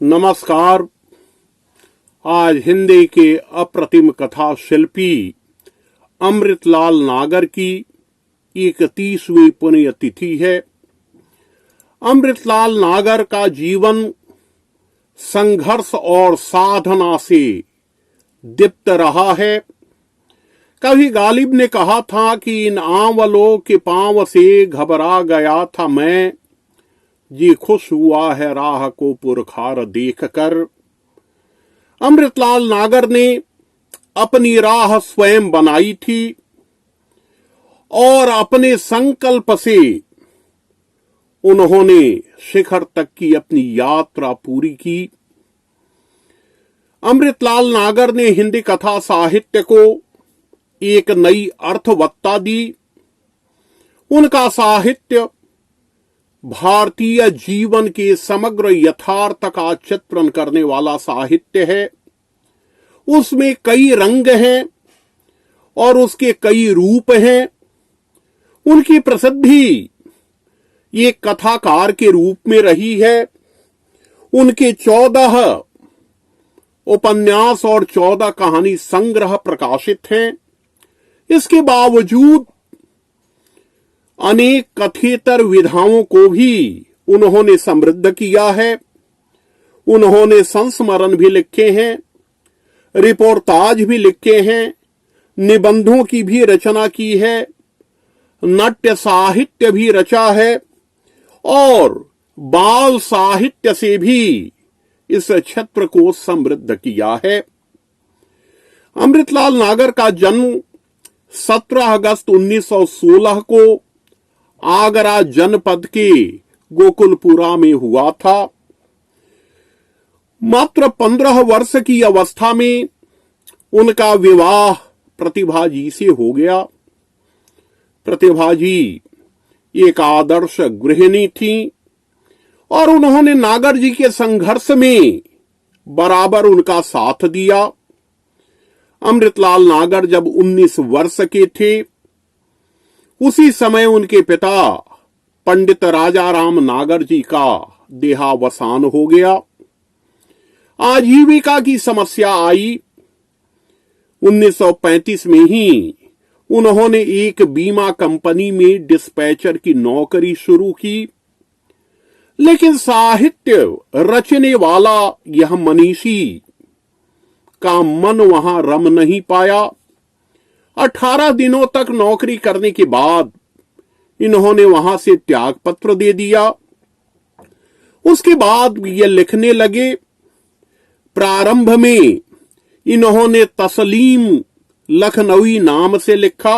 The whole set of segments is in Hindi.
नमस्कार। आज हिंदी के अप्रतिम कथा शिल्पी अमृतलाल नागर की 31वीं पुण्यतिथि है। अमृतलाल नागर का जीवन संघर्ष और साधना से दीप्त रहा है। कभी गालिब ने कहा था कि इन आंवलों के पांव से घबरा गया था मैं, जी खुश हुआ है राह को पुरखार देखकर। अमृतलाल नागर ने अपनी राह स्वयं बनाई थी और अपने संकल्प से उन्होंने शिखर तक की अपनी यात्रा पूरी की। अमृतलाल नागर ने हिंदी कथा साहित्य को एक नई अर्थवत्ता दी। उनका साहित्य भारतीय जीवन के समग्र यथार्थ का चित्रण करने वाला साहित्य है। उसमें कई रंग हैं और उसके कई रूप हैं। उनकी प्रसिद्धि एक कथाकार के रूप में रही है। उनके 14 उपन्यास और 14 कहानी संग्रह प्रकाशित हैं। इसके बावजूद अनेक कथेतर विधाओं को भी उन्होंने समृद्ध किया है। उन्होंने संस्मरण भी लिखे हैं, रिपोर्टाज भी लिखे हैं, निबंधों की भी रचना की है, नाट्य साहित्य भी रचा है और बाल साहित्य से भी इस क्षेत्र को समृद्ध किया है। अमृतलाल नागर का जन्म 17 अगस्त 1916 को आगरा जनपद के गोकुलपुरा में हुआ था। मात्र 15 वर्ष की अवस्था में उनका विवाह प्रतिभा जी से हो गया। प्रतिभा जी एक आदर्श गृहिणी थी और उन्होंने नागर जी के संघर्ष में बराबर उनका साथ दिया। अमृतलाल नागर जब 19 वर्ष के थे, उसी समय उनके पिता पंडित राजाराम नागर जी का देहावसान हो गया। आजीविका की समस्या आई। 1935 में ही उन्होंने एक बीमा कंपनी में डिस्पैचर की नौकरी शुरू की, लेकिन साहित्य रचने वाला यह मनीषी का मन वहां रम नहीं पाया। 18 दिनों तक नौकरी करने के बाद इन्होंने वहां से त्याग पत्र दे दिया। उसके बाद ये लिखने लगे। प्रारंभ में इन्होंने तस्लीम लखनवी नाम से लिखा।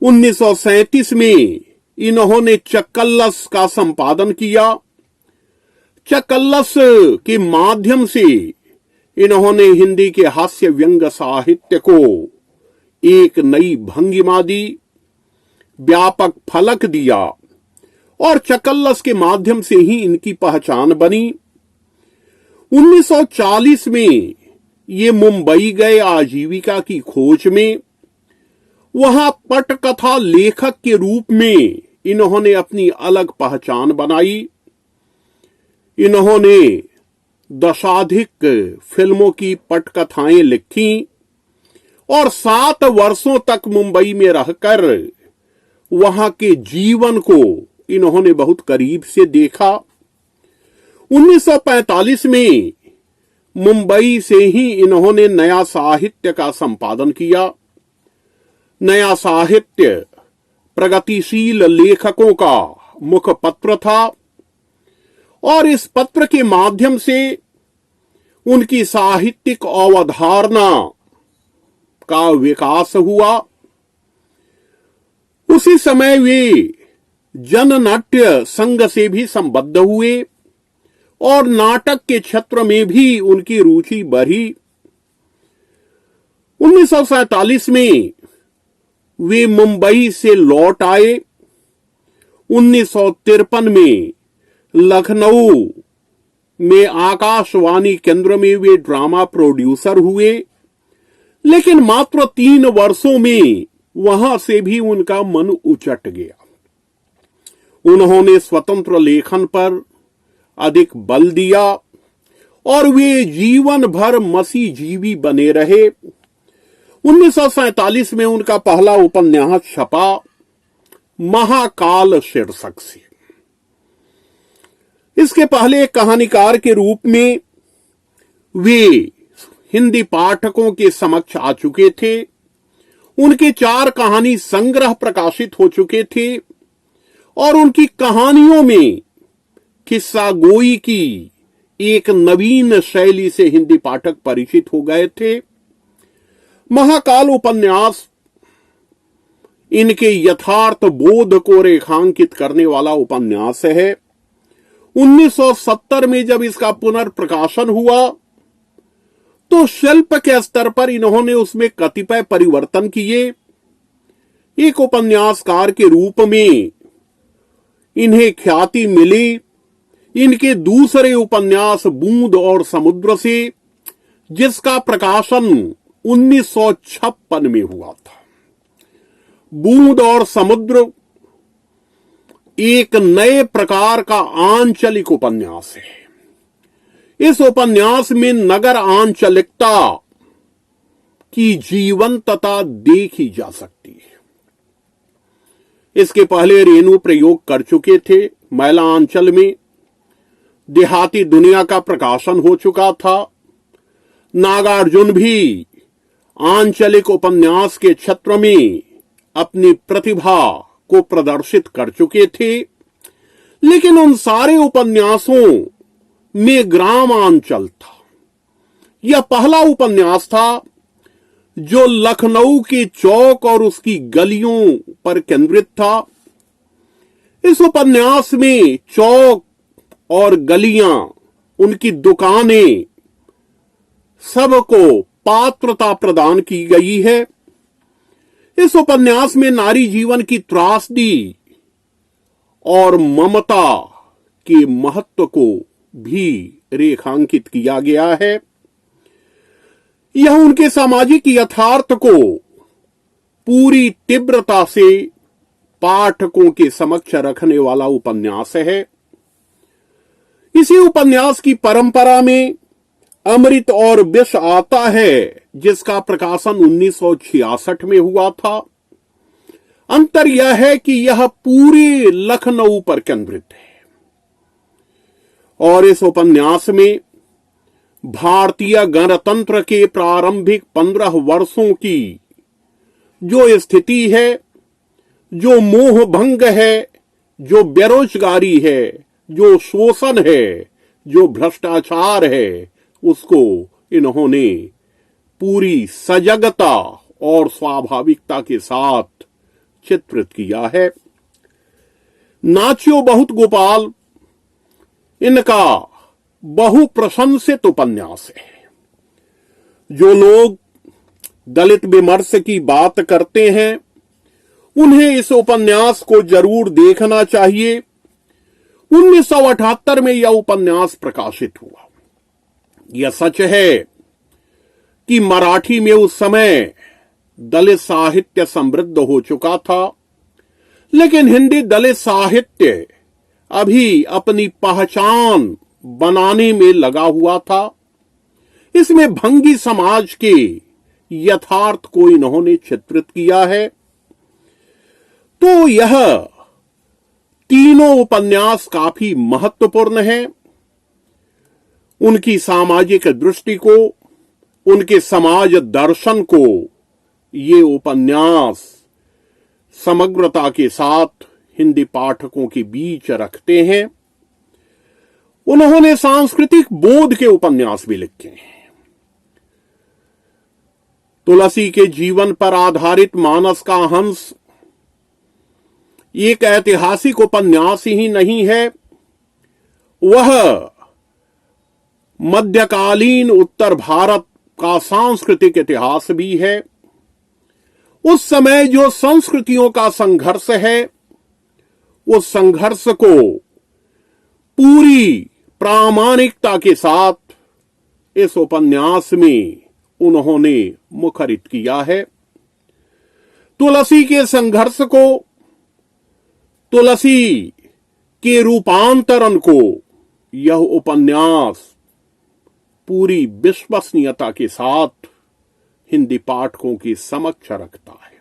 1937 में इन्होंने चकल्लस का संपादन किया। चकल्लस के माध्यम से इन्होंने हिंदी के हास्य व्यंग्य साहित्य को एक नई भंगिमा दी, व्यापक फलक दिया और चकल्लस के माध्यम से ही इनकी पहचान बनी। 1940 में ये मुंबई गए आजीविका की खोज में। वहां पटकथा लेखक के रूप में इन्होंने अपनी अलग पहचान बनाई। इन्होंने दशाधिक फिल्मों की पटकथाएं लिखी और 7 वर्षों तक मुंबई में रहकर वहां के जीवन को इन्होंने बहुत करीब से देखा। 1945 में मुंबई से ही इन्होंने नया साहित्य का संपादन किया। नया साहित्य प्रगतिशील लेखकों का मुखपत्र था और इस पत्र के माध्यम से उनकी साहित्यिक अवधारणा का विकास हुआ। उसी समय वे जननाट्य संघ से भी संबद्ध हुए और नाटक के क्षेत्र में भी उनकी रुचि बढ़ी। 1947 में वे मुंबई से लौट आए। 1953 में लखनऊ में आकाशवाणी केंद्र में वे ड्रामा प्रोड्यूसर हुए, लेकिन मात्र 3 वर्षों में वहां से भी उनका मन उचट गया। उन्होंने स्वतंत्र लेखन पर अधिक बल दिया और वे जीवन भर मसीहजीवी बने रहे। 1947 में उनका पहला उपन्यास छपा, महाकाल शीर्षक से। इसके पहले एक कहानीकार के रूप में वे हिंदी पाठकों के समक्ष आ चुके थे। उनके 4 कहानी संग्रह प्रकाशित हो चुके थे और उनकी कहानियों में किस्सा गोई की एक नवीन शैली से हिंदी पाठक परिचित हो गए थे। महाकाल उपन्यास इनके यथार्थ बोध को रेखांकित करने वाला उपन्यास है। 1970 में जब इसका पुनर्प्रकाशन हुआ तो शिल्प के स्तर पर इन्होंने उसमें कतिपय परिवर्तन किए। एक उपन्यासकार के रूप में इन्हें ख्याति मिली इनके दूसरे उपन्यास बूंद और समुद्र से, जिसका प्रकाशन 1956 में हुआ था। बूंद और समुद्र एक नए प्रकार का आंचलिक उपन्यास है। इस उपन्यास में नगर आंचलिकता की जीवंतता देखी जा सकती है। इसके पहले रेणु प्रयोग कर चुके थे। मैला आंचल में देहाती दुनिया का प्रकाशन हो चुका था। नागार्जुन भी आंचलिक उपन्यास के क्षेत्र में अपनी प्रतिभा को प्रदर्शित कर चुके थे, लेकिन उन सारे उपन्यासों में ग्रामांचल था। यह पहला उपन्यास था जो लखनऊ के चौक और उसकी गलियों पर केंद्रित था। इस उपन्यास में चौक और गलियां, उनकी दुकानें, सबको पात्रता प्रदान की गई है। इस उपन्यास में नारी जीवन की त्रासदी और ममता के महत्व को भी रेखांकित किया गया है। यह उनके सामाजिक यथार्थ को पूरी तीव्रता से पाठकों के समक्ष रखने वाला उपन्यास है। इसी उपन्यास की परंपरा में अमृत और विष आता है, जिसका प्रकाशन 1966 में हुआ था। अंतर यह है कि यह पूरे लखनऊ पर केंद्रित है और इस उपन्यास में भारतीय गणतंत्र के प्रारंभिक 15 वर्षों की जो स्थिति है, जो मोह भंग है, जो बेरोजगारी है, जो शोषण है, जो भ्रष्टाचार है, उसको इन्होंने पूरी सजगता और स्वाभाविकता के साथ चित्रित किया है। नाच्यो बहुत गोपाल इनका बहुप्रशंसित उपन्यास है। जो लोग दलित विमर्श की बात करते हैं, उन्हें इस उपन्यास को जरूर देखना चाहिए। 1978 में यह उपन्यास प्रकाशित हुआ। यह सच है कि मराठी में उस समय दलित साहित्य समृद्ध हो चुका था, लेकिन हिंदी दलित साहित्य अभी अपनी पहचान बनाने में लगा हुआ था। इसमें भंगी समाज के यथार्थ को इन्होंने चित्रित किया है। तो यह तीनों उपन्यास काफी महत्वपूर्ण हैं। उनकी सामाजिक दृष्टि को, उनके समाज दर्शन को ये उपन्यास समग्रता के साथ हिंदी पाठकों के बीच रखते हैं। उन्होंने सांस्कृतिक बोध के उपन्यास भी लिखे हैं। तुलसी के जीवन पर आधारित मानस का हंस एक ऐतिहासिक उपन्यास ही नहीं है, वह मध्यकालीन उत्तर भारत का सांस्कृतिक इतिहास भी है। उस समय जो संस्कृतियों का संघर्ष है, उस संघर्ष को पूरी प्रामाणिकता के साथ इस उपन्यास में उन्होंने मुखरित किया है। तुलसी के संघर्ष को, तुलसी के रूपांतरण को यह उपन्यास पूरी विश्वसनीयता के साथ हिंदी पाठकों के समक्ष रखता है।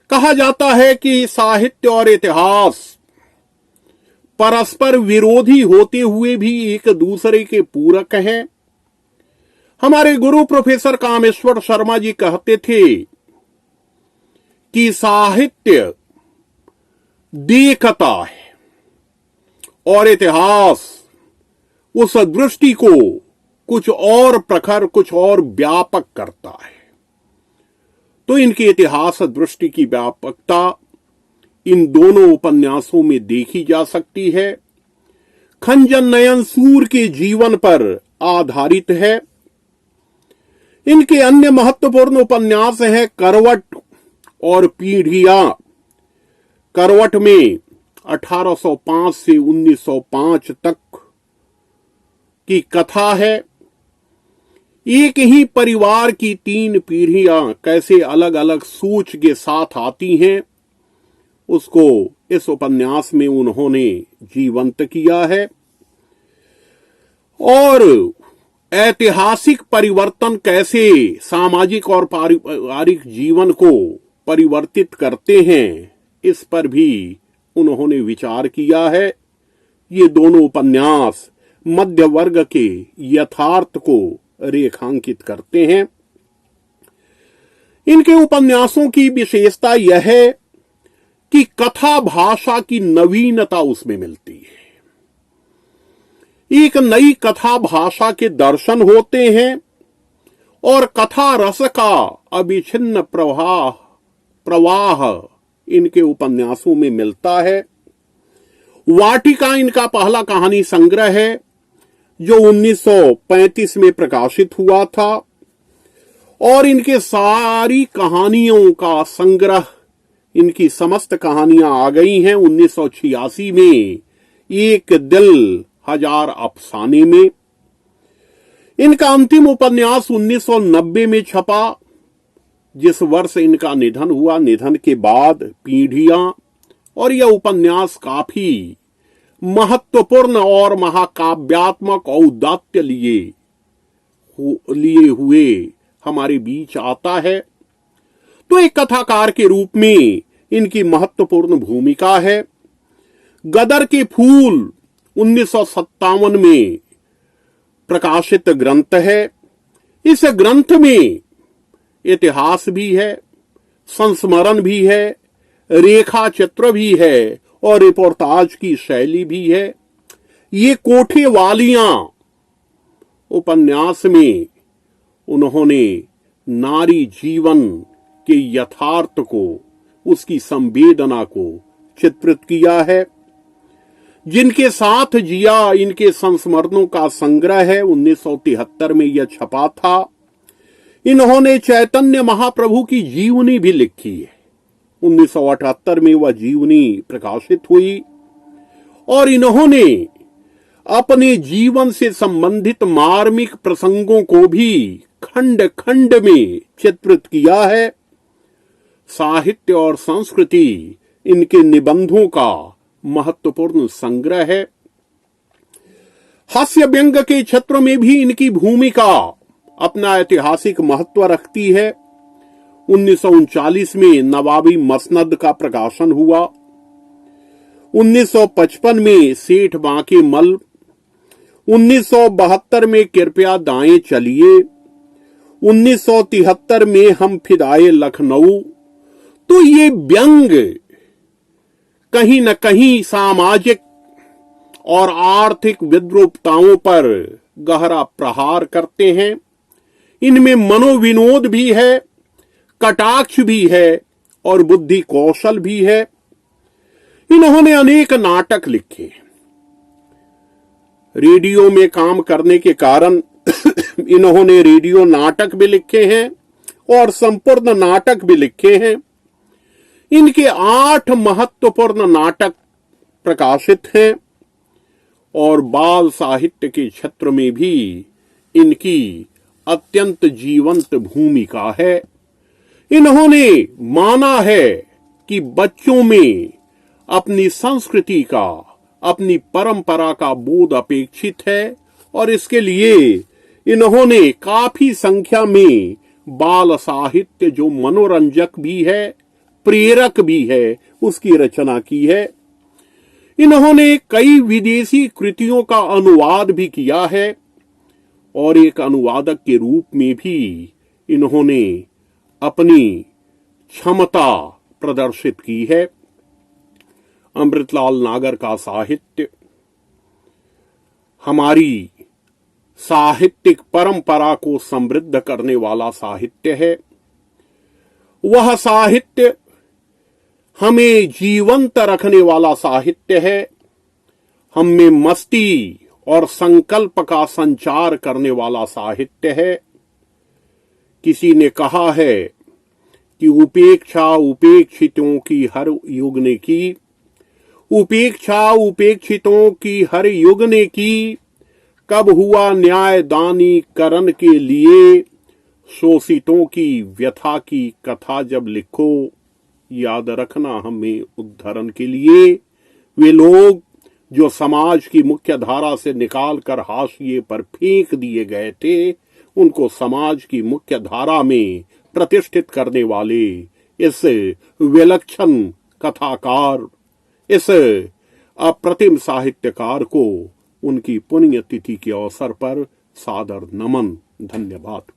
कहा जाता है कि साहित्य और इतिहास परस्पर विरोधी होते हुए भी एक दूसरे के पूरक हैं। हमारे गुरु प्रोफेसर कामेश्वर शर्मा जी कहते थे कि साहित्य देखता है और इतिहास उस दृष्टि को कुछ और प्रखर, कुछ और व्यापक करता है। तो इनकी इतिहास दृष्टि की व्यापकता इन दोनों उपन्यासों में देखी जा सकती है। खंजन नयन सूर के जीवन पर आधारित है। इनके अन्य महत्वपूर्ण उपन्यास हैं करवट और पीढ़ियां। करवट में 1805 से 1905 तक की कथा है। एक ही परिवार की 3 पीढ़ियां कैसे अलग अलग सोच के साथ आती हैं, उसको इस उपन्यास में उन्होंने जीवंत किया है। और ऐतिहासिक परिवर्तन कैसे सामाजिक और पारिवारिक जीवन को परिवर्तित करते हैं, इस पर भी उन्होंने विचार किया है। ये दोनों उपन्यास मध्य वर्ग के यथार्थ को रेखांकित करते हैं। इनके उपन्यासों की विशेषता यह है कि कथा भाषा की नवीनता उसमें मिलती है। एक नई कथा भाषा के दर्शन होते हैं और कथा रस का अविच्छिन्न प्रवाह इनके उपन्यासों में मिलता है। वाटिका इनका पहला कहानी संग्रह है जो 1935 में प्रकाशित हुआ था और इनके सारी कहानियों का संग्रह, इनकी समस्त कहानियां आ गई हैं 1986 में एक दिल हजार अफसाने में। इनका अंतिम उपन्यास 1990 में छपा, जिस वर्ष इनका निधन हुआ। निधन के बाद पीढ़ियां, और यह उपन्यास काफी महत्वपूर्ण और महाकाव्यात्मक औदात्य लिए हुए हमारे बीच आता है। तो एक कथाकार के रूप में इनकी महत्वपूर्ण भूमिका है। गदर के फूल 1957 में प्रकाशित ग्रंथ है। इस ग्रंथ में इतिहास भी है, संस्मरण भी है, रेखा चित्र भी है और रिपोर्टाज की शैली भी है। ये कोठे वालियां उपन्यास में उन्होंने नारी जीवन के यथार्थ को, उसकी संवेदना को चित्रित किया है। जिनके साथ जिया, इनके संस्मरणों का संग्रह है। 1973 में यह छपा था। इन्होंने चैतन्य महाप्रभु की जीवनी भी लिखी है। 1978 में वह जीवनी प्रकाशित हुई और इन्होंने अपने जीवन से संबंधित मार्मिक प्रसंगों को भी खंड खंड में चित्रित किया है। साहित्य और संस्कृति इनके निबंधों का महत्वपूर्ण संग्रह है। हास्य व्यंग के क्षेत्र में भी इनकी भूमिका अपना ऐतिहासिक महत्व रखती है। 1939 में नवाबी मसनद का प्रकाशन हुआ। 1955 में सेठ बांके मल, 1972 में कृपया दाएं चलिए, 1973 में हम फिदाए लखनऊ। तो ये व्यंग कहीं न कहीं सामाजिक और आर्थिक विद्रूपताओं पर गहरा प्रहार करते हैं। इनमें मनोविनोद भी है, कटाक्ष भी है और बुद्धि कौशल भी है। इन्होंने अनेक नाटक लिखे। रेडियो में काम करने के कारण इन्होंने रेडियो नाटक भी लिखे हैं और संपूर्ण नाटक भी लिखे हैं। इनके 8 महत्वपूर्ण नाटक प्रकाशित हैं और बाल साहित्य के क्षेत्र में भी इनकी अत्यंत जीवंत भूमिका है। इन्होंने माना है कि बच्चों में अपनी संस्कृति का अपनी परंपरा का बोध अपेक्षित है और इसके लिए इन्होंने काफी संख्या में बाल साहित्य जो मनोरंजक भी है, प्रेरक भी है, उसकी रचना की है। इन्होंने कई विदेशी कृतियों का अनुवाद भी किया है और एक अनुवादक के रूप में भी इन्होंने अपनी क्षमता प्रदर्शित की है। अमृतलाल नागर का साहित्य हमारी साहित्यिक परंपरा को समृद्ध करने वाला साहित्य है। वह साहित्य हमें जीवंत रखने वाला साहित्य है। हम में मस्ती और संकल्प का संचार करने वाला साहित्य है। किसी ने कहा है कि उपेक्षा उपेक्षितों की हर युग ने की, उपेक्षा उपेक्षितों की हर युग ने की, कब हुआ न्याय दानी करण के लिए, शोषितों की व्यथा की कथा जब लिखो, याद रखना हमें उद्धरण के लिए। वे लोग जो समाज की मुख्य धारा से निकालकर हाशिए पर फेंक दिए गए थे, उनको समाज की मुख्य धारा में प्रतिष्ठित करने वाले इस विलक्षण कथाकार, इस अप्रतिम साहित्यकार को उनकी पुण्यतिथि के अवसर पर सादर नमन। धन्यवाद।